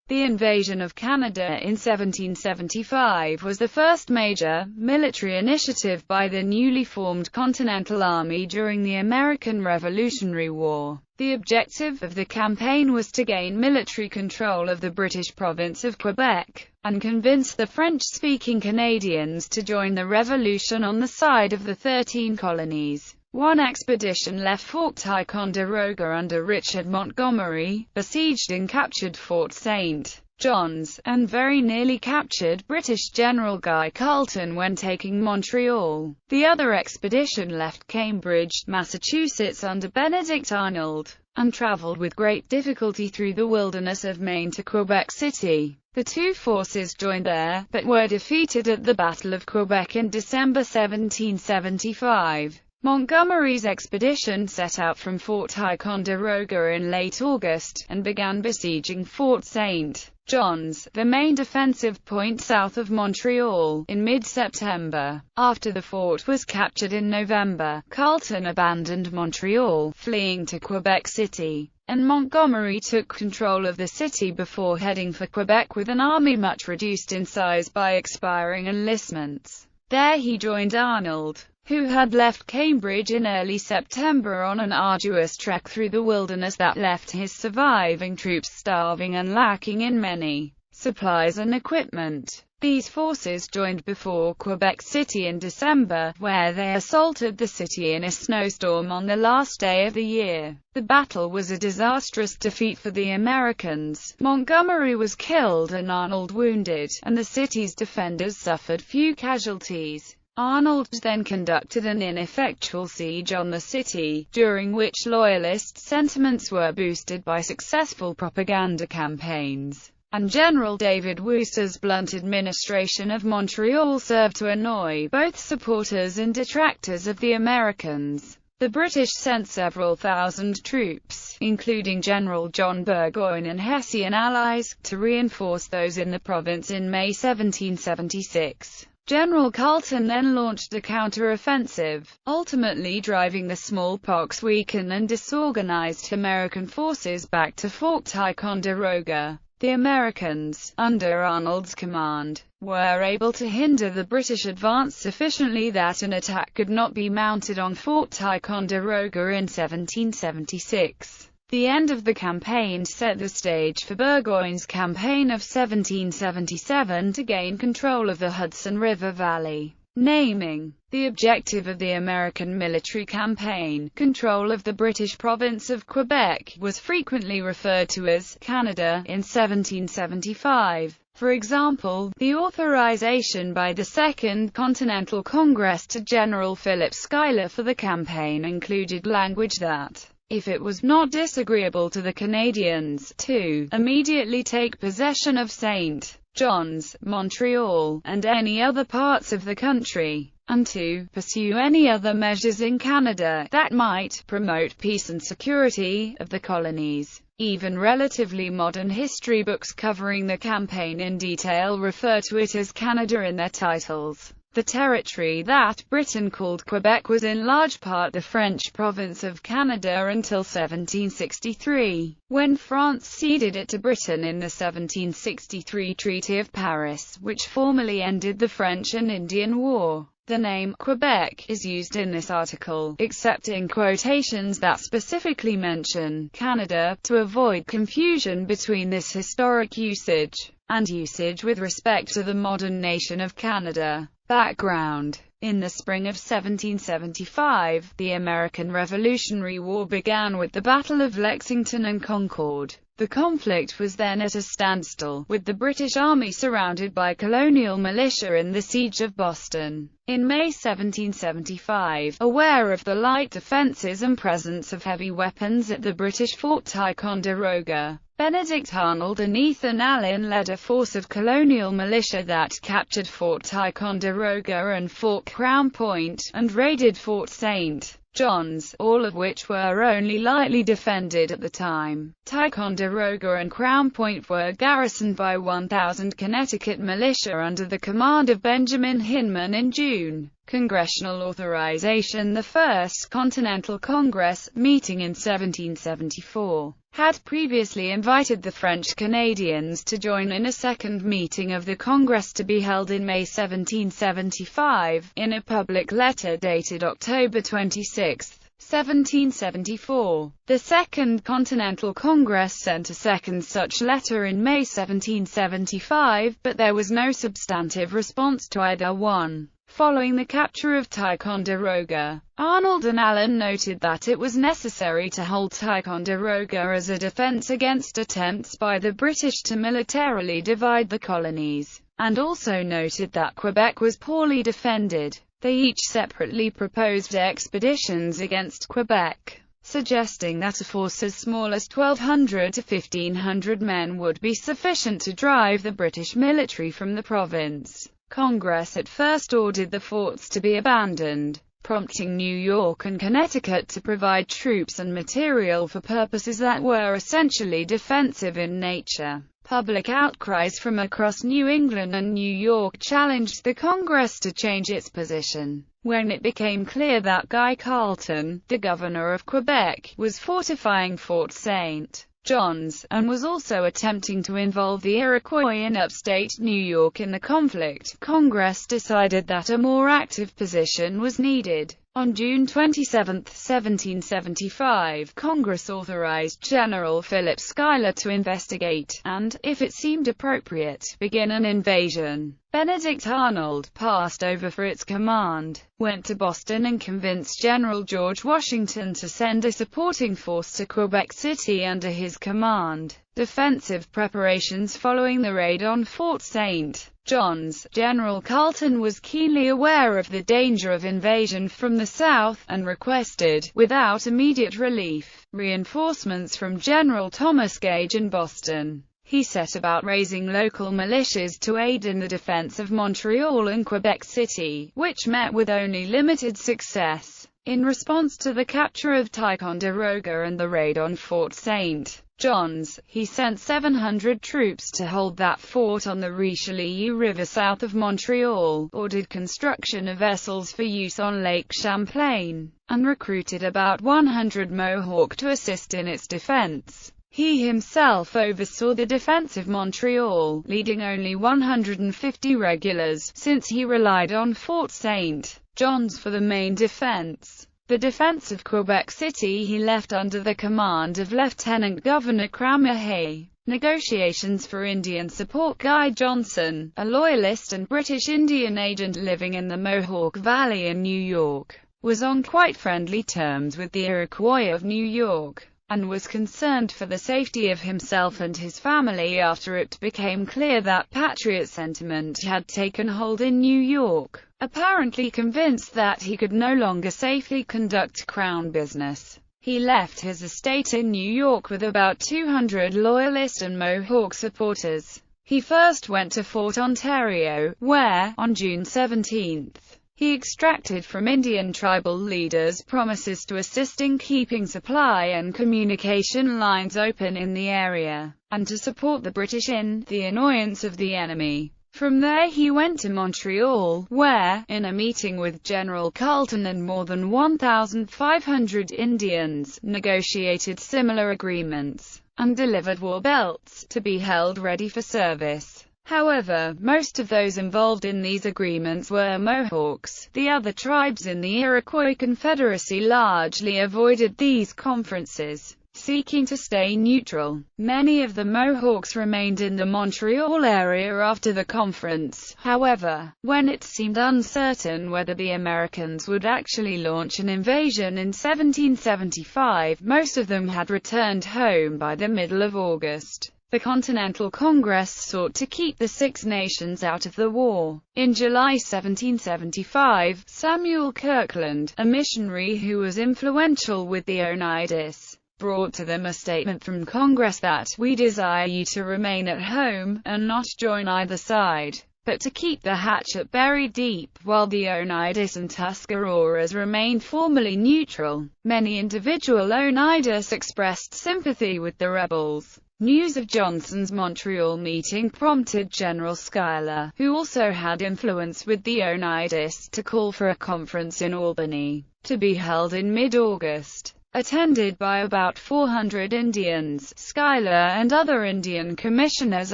The invasion of Canada in 1775 was the first major, military initiative by the newly formed Continental Army during the American Revolutionary War. The objective of the campaign was to gain military control of the British province of Quebec, and convince the French-speaking Canadians to join the revolution on the side of the 13 colonies. One expedition left Fort Ticonderoga under Richard Montgomery, besieged and captured Fort St. John's, and very nearly captured British General Guy Carleton when taking Montreal. The other expedition left Cambridge, Massachusetts under Benedict Arnold, and traveled with great difficulty through the wilderness of Maine to Quebec City. The two forces joined there, but were defeated at the Battle of Quebec in December 1775. Montgomery's expedition set out from Fort Ticonderoga in late August, and began besieging Fort St. John's, the main defensive point south of Montreal, in mid-September. After the fort was captured in November, Carleton abandoned Montreal, fleeing to Quebec City, and Montgomery took control of the city before heading for Quebec with an army much reduced in size by expiring enlistments. There he joined Arnold, who had left Cambridge in early September on an arduous trek through the wilderness that left his surviving troops starving and lacking in many supplies and equipment. These forces joined before Quebec City in December, where they assaulted the city in a snowstorm on the last day of the year. The battle was a disastrous defeat for the Americans. Montgomery was killed and Arnold wounded, and the city's defenders suffered few casualties. Arnold then conducted an ineffectual siege on the city, during which Loyalist sentiments were boosted by successful propaganda campaigns, and General David Wooster's blunt administration of Montreal served to annoy both supporters and detractors of the Americans. The British sent several thousand troops, including General John Burgoyne and Hessian allies, to reinforce those in the province in May 1776. General Carleton then launched a counter-offensive, ultimately driving the smallpox-weakened and disorganized American forces back to Fort Ticonderoga. The Americans, under Arnold's command, were able to hinder the British advance sufficiently that an attack could not be mounted on Fort Ticonderoga in 1776. The end of the campaign set the stage for Burgoyne's campaign of 1777 to gain control of the Hudson River Valley. Naming the objective of the American military campaign, control of the British province of Quebec, was frequently referred to as Canada in 1775. For example, the authorization by the Second Continental Congress to General Philip Schuyler for the campaign included language that, if it was not disagreeable to the Canadians, to immediately take possession of St. John's, Montreal, and any other parts of the country, and to pursue any other measures in Canada that might promote peace and security of the colonies. Even relatively modern history books covering the campaign in detail refer to it as Canada in their titles. The territory that Britain called Quebec was in large part the French province of Canada until 1763, when France ceded it to Britain in the 1763 Treaty of Paris, which formally ended the French and Indian War. The name Quebec is used in this article, except in quotations that specifically mention Canada, to avoid confusion between this historic usage and usage with respect to the modern nation of Canada. Background: in the spring of 1775, the American Revolutionary War began with the Battle of Lexington and Concord. The conflict was then at a standstill, with the British Army surrounded by colonial militia in the Siege of Boston. In May 1775, aware of the light defenses and presence of heavy weapons at the British Fort Ticonderoga, Benedict Arnold and Ethan Allen led a force of colonial militia that captured Fort Ticonderoga and Fort Crown Point, and raided Fort St. John's, all of which were only lightly defended at the time. Ticonderoga and Crown Point were garrisoned by 1,000 Connecticut militia under the command of Benjamin Hinman in June. Congressional authorization: the First Continental Congress, meeting in 1774, had previously invited the French Canadians to join in a second meeting of the Congress to be held in May 1775, in a public letter dated October 26, 1774. The Second Continental Congress sent a second such letter in May 1775, but there was no substantive response to either one. Following the capture of Ticonderoga, Arnold and Allen noted that it was necessary to hold Ticonderoga as a defense against attempts by the British to militarily divide the colonies, and also noted that Quebec was poorly defended. They each separately proposed expeditions against Quebec, suggesting that a force as small as 1,200 to 1,500 men would be sufficient to drive the British military from the province. Congress at first ordered the forts to be abandoned, prompting New York and Connecticut to provide troops and material for purposes that were essentially defensive in nature. Public outcries from across New England and New York challenged the Congress to change its position. When it became clear that Guy Carleton, the governor of Quebec, was fortifying Fort St. John's, and was also attempting to involve the Iroquois in upstate New York in the conflict, Congress decided that a more active position was needed. On June 27, 1775, Congress authorized General Philip Schuyler to investigate, and, if it seemed appropriate, begin an invasion. Benedict Arnold, passed over for its command, went to Boston and convinced General George Washington to send a supporting force to Quebec City under his command. Defensive preparations following the raid on Fort St. John's. General Carleton was keenly aware of the danger of invasion from the south, and requested, without immediate relief, reinforcements from General Thomas Gage in Boston. He set about raising local militias to aid in the defense of Montreal and Quebec City, which met with only limited success. In response to the capture of Ticonderoga and the raid on Fort St. John's, he sent 700 troops to hold that fort on the Richelieu River south of Montreal, ordered construction of vessels for use on Lake Champlain, and recruited about 100 Mohawk to assist in its defense. He himself oversaw the defense of Montreal, leading only 150 regulars, since he relied on Fort St. John's for the main defense. The defense of Quebec City he left under the command of Lieutenant Governor Cramer Hay. Negotiations for Indian support. Guy Johnson, a loyalist and British Indian agent living in the Mohawk Valley in New York, was on quite friendly terms with the Iroquois of New York, and was concerned for the safety of himself and his family after it became clear that patriot sentiment had taken hold in New York. Apparently convinced that he could no longer safely conduct Crown business, he left his estate in New York with about 200 Loyalist and Mohawk supporters. He first went to Fort Ontario, where, on June 17, he extracted from Indian tribal leaders promises to assist in keeping supply and communication lines open in the area, and to support the British in the annoyance of the enemy. From there he went to Montreal, where, in a meeting with General Carleton and more than 1,500 Indians, negotiated similar agreements, and delivered war belts, to be held ready for service. However, most of those involved in these agreements were Mohawks. The other tribes in the Iroquois Confederacy largely avoided these conferences, seeking to stay neutral. Many of the Mohawks remained in the Montreal area after the conference. However, when it seemed uncertain whether the Americans would actually launch an invasion in 1775, most of them had returned home by the middle of August. The Continental Congress sought to keep the Six Nations out of the war. In July 1775, Samuel Kirkland, a missionary who was influential with the Oneidas, brought to them a statement from Congress that, "We desire you to remain at home, and not join either side, but to keep the hatchet buried deep," while the Oneidas and Tuscaroras remained formally neutral. Many individual Oneidas expressed sympathy with the rebels. News of Johnson's Montreal meeting prompted General Schuyler, who also had influence with the Oneidas, to call for a conference in Albany, to be held in mid-August. attended by about 400 Indians. Schuyler and other Indian commissioners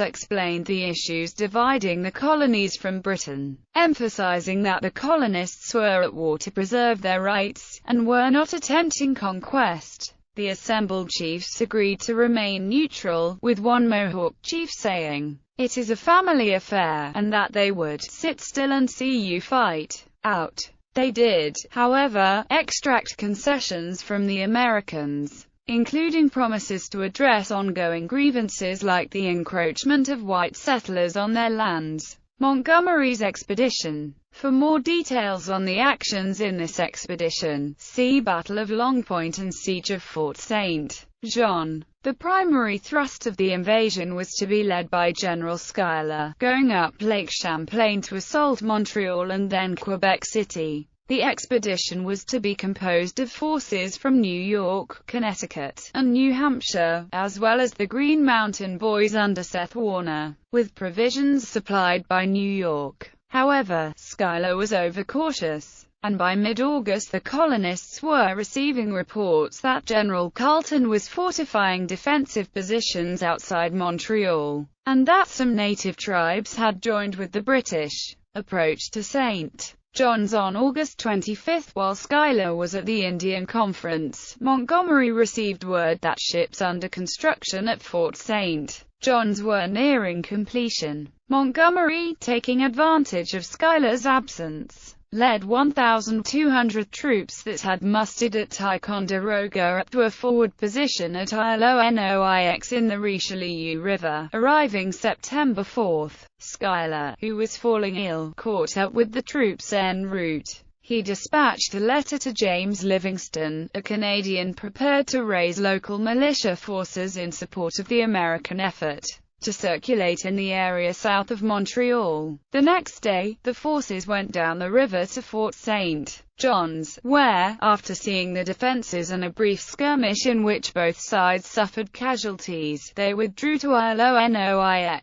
explained the issues dividing the colonies from Britain, emphasizing that the colonists were at war to preserve their rights, and were not attempting conquest. The assembled chiefs agreed to remain neutral, with one Mohawk chief saying, "It is a family affair," and that they would "sit still and see you fight out." They did, however, extract concessions from the Americans, including promises to address ongoing grievances like the encroachment of white settlers on their lands. Montgomery's expedition. For more details on the actions in this expedition, see Battle of Long Point and Siege of Fort St. John. The primary thrust of the invasion was to be led by General Schuyler, going up Lake Champlain to assault Montreal and then Quebec City. The expedition was to be composed of forces from New York, Connecticut, and New Hampshire, as well as the Green Mountain Boys under Seth Warner, with provisions supplied by New York. However, Schuyler was overcautious, and by mid-August the colonists were receiving reports that General Carleton was fortifying defensive positions outside Montreal, and that some native tribes had joined with the British approach to St. John's on August 25. While Schuyler was at the Indian Conference, Montgomery received word that ships under construction at Fort St. John's were nearing completion. Montgomery, taking advantage of Schuyler's absence, led 1,200 troops that had mustered at Ticonderoga up to a forward position at ISNI in the Richelieu River, arriving September 4. Schuyler, who was falling ill, caught up with the troops en route. He dispatched a letter to James Livingston, a Canadian prepared to raise local militia forces in support of the American effort to circulate in the area south of Montreal. The next day, the forces went down the river to Fort St. John's, where, after seeing the defenses and a brief skirmish in which both sides suffered casualties, they withdrew to ISNI.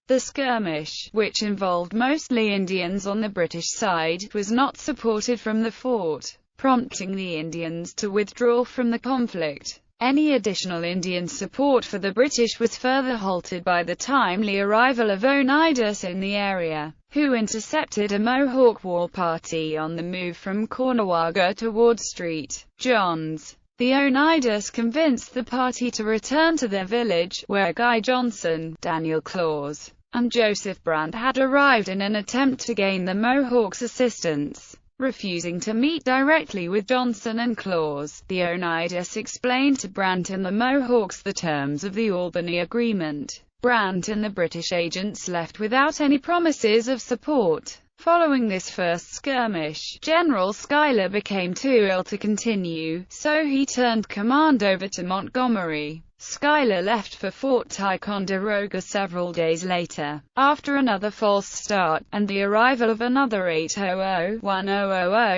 The skirmish, which involved mostly Indians on the British side, was not supported from the fort, prompting the Indians to withdraw from the conflict. Any additional Indian support for the British was further halted by the timely arrival of Oneidas in the area, who intercepted a Mohawk war party on the move from Caughnawaga toward St. John's. The Oneidas convinced the party to return to their village, where Guy Johnson, Daniel Claus, and Joseph Brant had arrived in an attempt to gain the Mohawks' assistance. Refusing to meet directly with Johnson and Claus, the Oneidas explained to Brant and the Mohawks the terms of the Albany Agreement. Brant and the British agents left without any promises of support. Following this first skirmish, General Schuyler became too ill to continue, so he turned command over to Montgomery. Schuyler left for Fort Ticonderoga several days later, after another false start, and the arrival of another 800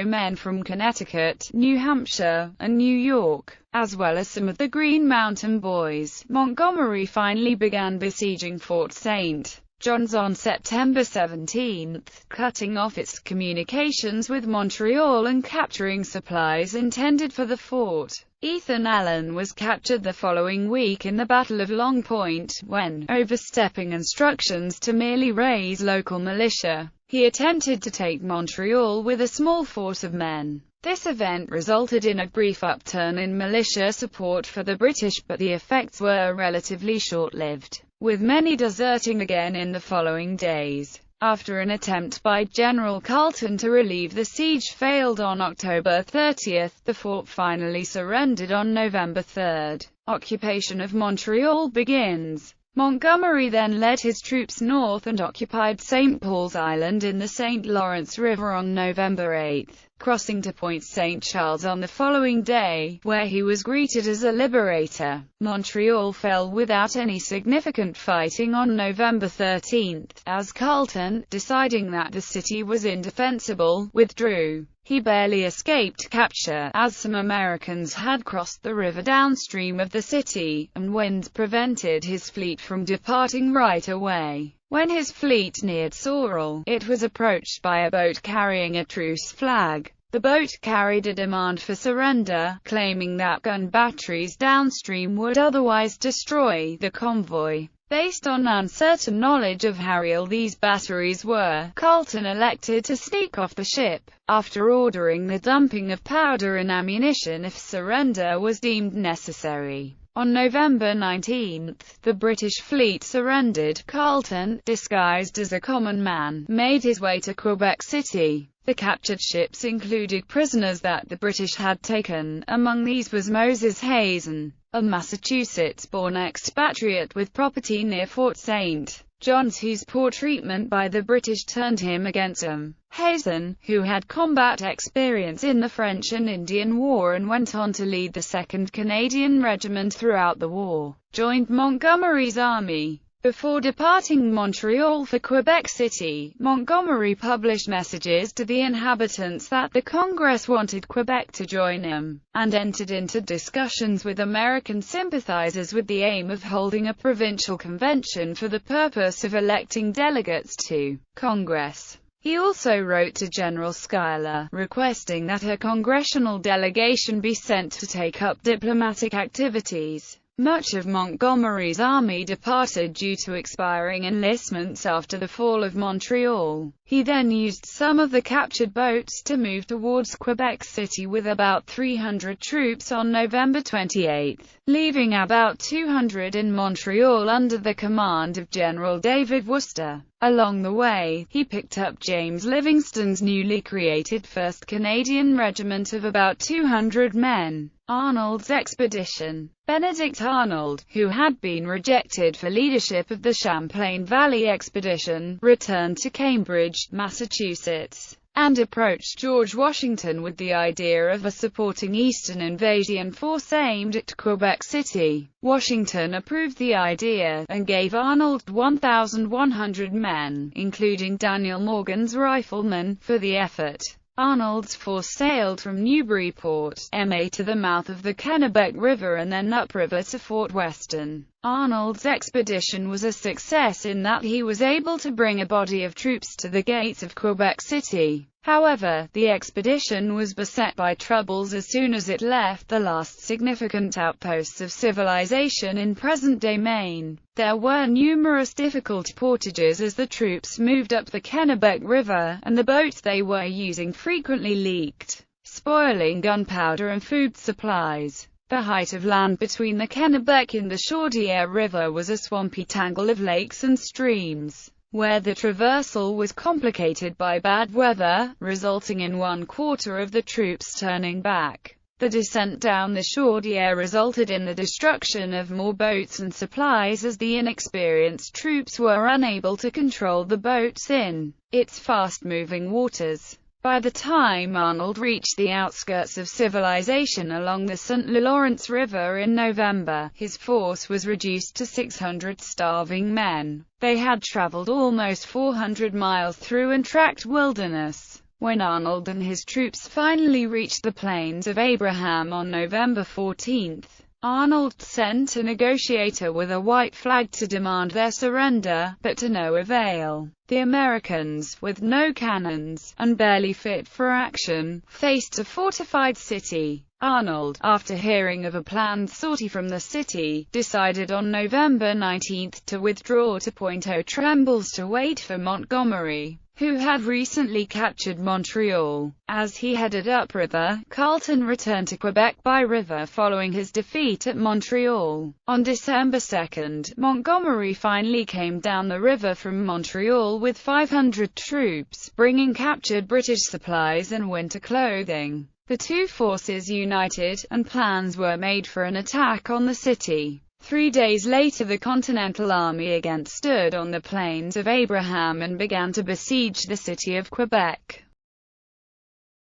men from Connecticut, New Hampshire, and New York, as well as some of the Green Mountain Boys. Montgomery finally began besieging Fort St. John's on September 17, cutting off its communications with Montreal and capturing supplies intended for the fort. Ethan Allen was captured the following week in the Battle of Long Point, when, overstepping instructions to merely raise local militia, he attempted to take Montreal with a small force of men. This event resulted in a brief upturn in militia support for the British, but the effects were relatively short-lived, with many deserting again in the following days. After an attempt by General Carleton to relieve the siege failed on October 30, the fort finally surrendered on November 3. Occupation of Montreal begins. Montgomery then led his troops north and occupied St. Paul's Island in the St. Lawrence River on November 8, crossing to Point St. Charles on the following day, where he was greeted as a liberator. Montreal fell without any significant fighting on November 13, as Carleton, deciding that the city was indefensible, withdrew. He barely escaped capture, as some Americans had crossed the river downstream of the city, and winds prevented his fleet from departing right away. When his fleet neared Sorel, it was approached by a boat carrying a truce flag. The boat carried a demand for surrender, claiming that gun batteries downstream would otherwise destroy the convoy. Based on uncertain knowledge of how real these batteries were, Carleton elected to sneak off the ship, after ordering the dumping of powder and ammunition if surrender was deemed necessary. On November 19, the British fleet surrendered. Carleton, disguised as a common man, made his way to Quebec City. The captured ships included prisoners that the British had taken. Among these was Moses Hazen, a Massachusetts-born expatriate with property near Fort St. John's, whose poor treatment by the British turned him against them. Hazen, who had combat experience in the French and Indian War and went on to lead the 2nd Canadian Regiment throughout the war, joined Montgomery's army. Before departing Montreal for Quebec City, Montgomery published messages to the inhabitants that the Congress wanted Quebec to join him, and entered into discussions with American sympathizers with the aim of holding a provincial convention for the purpose of electing delegates to Congress. He also wrote to General Schuyler, requesting that a congressional delegation be sent to take up diplomatic activities. Much of Montgomery's army departed due to expiring enlistments after the fall of Montreal. He then used some of the captured boats to move towards Quebec City with about 300 troops on November 28, leaving about 200 in Montreal under the command of General David Wooster. Along the way, he picked up James Livingston's newly created 1st Canadian Regiment of about 200 men. Arnold's expedition. Benedict Arnold, who had been rejected for leadership of the Champlain Valley expedition, returned to Cambridge, Massachusetts, and approached George Washington with the idea of supporting Eastern invasion force aimed at Quebec City. Washington approved the idea, and gave Arnold 1,100 men, including Daniel Morgan's riflemen, for the effort. Arnold's force sailed from Newburyport, MA to the mouth of the Kennebec River and then upriver to Fort Weston. Arnold's expedition was a success in that he was able to bring a body of troops to the gates of Quebec City. However, the expedition was beset by troubles as soon as it left the last significant outposts of civilization in present-day Maine. There were numerous difficult portages as the troops moved up the Kennebec River, and the boats they were using frequently leaked, spoiling gunpowder and food supplies. The height of land between the Kennebec and the Chaudière River was a swampy tangle of lakes and streams, where the traversal was complicated by bad weather, resulting in 1/4 of the troops turning back. The descent down the Chaudière resulted in the destruction of more boats and supplies as the inexperienced troops were unable to control the boats in its fast-moving waters. By the time Arnold reached the outskirts of civilization along the St. Lawrence River in November, his force was reduced to 600 starving men. They had traveled almost 400 miles through untracked wilderness. When Arnold and his troops finally reached the Plains of Abraham on November 14, Arnold sent a negotiator with a white flag to demand their surrender, but to no avail. The Americans, with no cannons, and barely fit for action, faced a fortified city. Arnold, after hearing of a planned sortie from the city, decided on November 19 to withdraw to Point aux Trembles to wait for Montgomery, who had recently captured Montreal. As he headed upriver, Carleton returned to Quebec by river following his defeat at Montreal. On December 2, Montgomery finally came down the river from Montreal with 500 troops, bringing captured British supplies and winter clothing. The two forces united, and plans were made for an attack on the city. 3 days later the Continental Army again stood on the Plains of Abraham and began to besiege the city of Quebec.